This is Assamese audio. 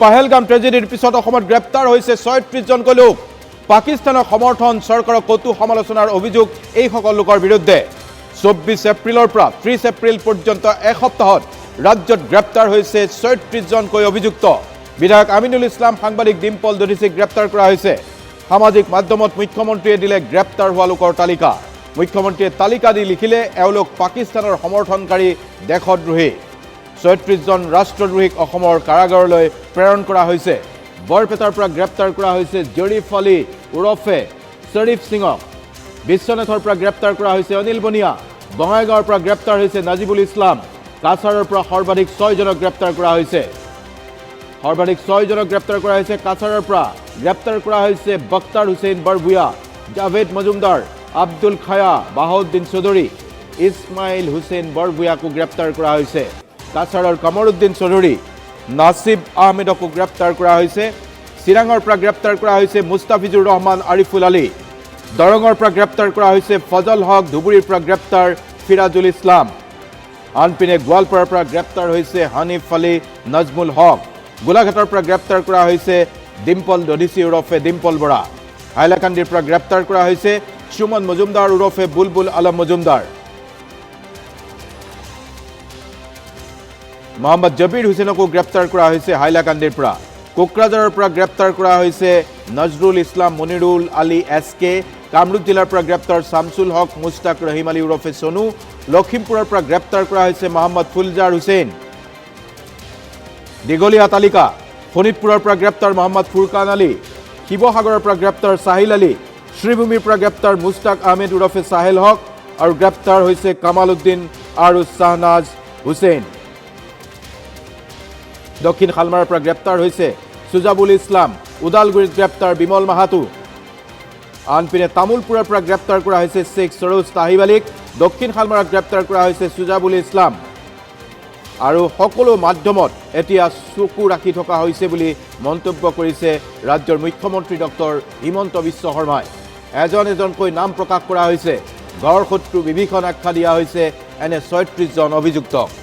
পাহেলগাম ট্ৰেজেডিৰ পিছত অসমত গ্ৰেপ্তাৰ হৈছে ৩৬জনকৈ লোক পাকিস্তানৰ সমৰ্থন চৰকাৰক কটু সমালোচনাৰ অভিযোগ এই সকল লোকৰ বিৰুদ্ধে ২৪ এপ্ৰিলৰ পৰা ৩০ এপ্ৰিল পৰ্যন্ত এসপ্তাহত ৰাজ্যত গ্ৰেপ্তাৰ হৈছে ৩৬জনকৈ অভিযুক্ত বিধায়ক আমিনুল ইছলাম সাংবাদিক ডিম্পল দধিচিক গ্ৰেপ্তাৰ কৰা হৈছে সামাজিক মাধ্যমত মুখ্যমন্ত্ৰীয়ে দিলে গ্ৰেপ্তাৰ হোৱা লোকৰ তালিকা মুখ্যমন্ত্ৰীয়ে তালিকা দি লিখিলে এওঁলোক পাকিস্তানৰ সমৰ্থনকাৰী দেশদ্ৰোহী ৩৬জন ৰাষ্ট্ৰদ্ৰোহীক অসমৰ কাৰাগাৰলৈ প্ৰেৰণ কৰা হৈছে বৰপেটাৰ পৰা গ্ৰেপ্তাৰ কৰা হৈছে জৰিফ আলী ওৰফে শ্বৰীফ সিঙক বিশ্বনাথৰ পৰা গ্ৰেপ্তাৰ কৰা হৈছে অনিল বনিয়া বঙাইগাঁৱৰ পৰা গ্ৰেপ্তাৰ হৈছে নাজিবুল ইছলাম কাছাৰৰ পৰা সৰ্বাধিক ৬জনক গ্ৰেপ্তাৰ কৰা হৈছে কাছাৰৰ পৰা গ্ৰেপ্তাৰ কৰা হৈছে বক্তাৰ হুছেইন বৰভূঞা জাভেদ মজুমদাৰ আব্দুল খায়া বাহাউদ্দিন চৌধুৰী ইছমাইল হুছেইন বৰভূঞাকো গ্ৰেপ্তাৰ কৰা হৈছে কাছাৰৰ কমৰুদ্দিন চৌধুৰী নাছিব আহমেদকো গ্ৰেপ্তাৰ কৰা হৈছে চিৰাঙৰ পৰা গ্ৰেপ্তাৰ কৰা হৈছে মুস্তাফিজুৰ ৰহমান আৰিফুল আলী দৰঙৰ পৰা গ্ৰেপ্তাৰ কৰা হৈছে ফজল হক ধুবুৰীৰ পৰা গ্ৰেপ্তাৰ ফিৰাজুল ইছলাম আনপিনে গোৱালপাৰাৰ পৰা গ্ৰেপ্তাৰ হৈছে হানিফ আলী নজমুল হক গোলাঘাটৰ পৰা গ্ৰেপ্তাৰ কৰা হৈছে ডিম্পল দধিচি ওৰফে ডিম্পল বৰা হাইলাকান্দিৰ পৰা গ্ৰেপ্তাৰ কৰা হৈছে সুমন মজুমদাৰ ওৰফে বুলবুল আলম মজুমদাৰ মোহাম্মদ জবিৰ হুছেইনকো গ্ৰেপ্তাৰ কৰা হৈছে হাইলাকান্দিৰ পৰা কোকৰাঝাৰৰ পৰা গ্ৰেপ্তাৰ কৰা হৈছে নজৰুল ইছলাম মনিৰুল আলী SK কামৰূপ জিলাৰ পৰা গ্ৰেপ্তাৰ শামছুল হক মুস্তাক ৰহিম আলী ওৰফে সোনু লখিমপুৰৰ পৰা গ্ৰেপ্তাৰ কৰা হৈছে মোহাম্মদ ফুলজাৰ হুছেইন দীঘলীয়া তালিকা শোণিতপুৰৰ পৰা গ্ৰেপ্তাৰ মোহাম্মদ ফুৰকান আলী শিৱসাগৰৰ পৰা গ্ৰেপ্তাৰ সাহিল আলী শ্ৰীভূমিৰ পৰা গ্ৰেপ্তাৰ মুস্তাক আহমেদ ওৰফে সাহেল হক আৰু গ্ৰেপ্তাৰ হৈছে কামাল উদ্দিন আৰু শাহনাজ হুছেইন দক্ষিণ শালমাৰাৰ পৰা গ্ৰেপ্তাৰ হৈছে সুজাবুল ইছলাম উদালগুৰিত গ্ৰেপ্তাৰ বিমল মাহাতো আনপিনে তামুলপুৰৰ পৰা গ্ৰেপ্তাৰ কৰা হৈছে শেখ সৰোজ তাহিব আলীক দক্ষিণ শালমাৰাত গ্ৰেপ্তাৰ কৰা হৈছে সুজাবুল ইছলাম আৰু সকলো মাধ্যমত এতিয়া চকু ৰাখি থকা হৈছে বুলি মন্তব্য কৰিছে ৰাজ্যৰ মুখ্যমন্ত্ৰী ডক্টৰ হিমন্ত বিশ্ব শৰ্মাই এজনকৈ নাম প্ৰকাশ কৰা হৈছে ঘৰ শত্ৰু বিভীষণ আখ্যা দিয়া হৈছে এনে ৩৬জন অভিযুক্তক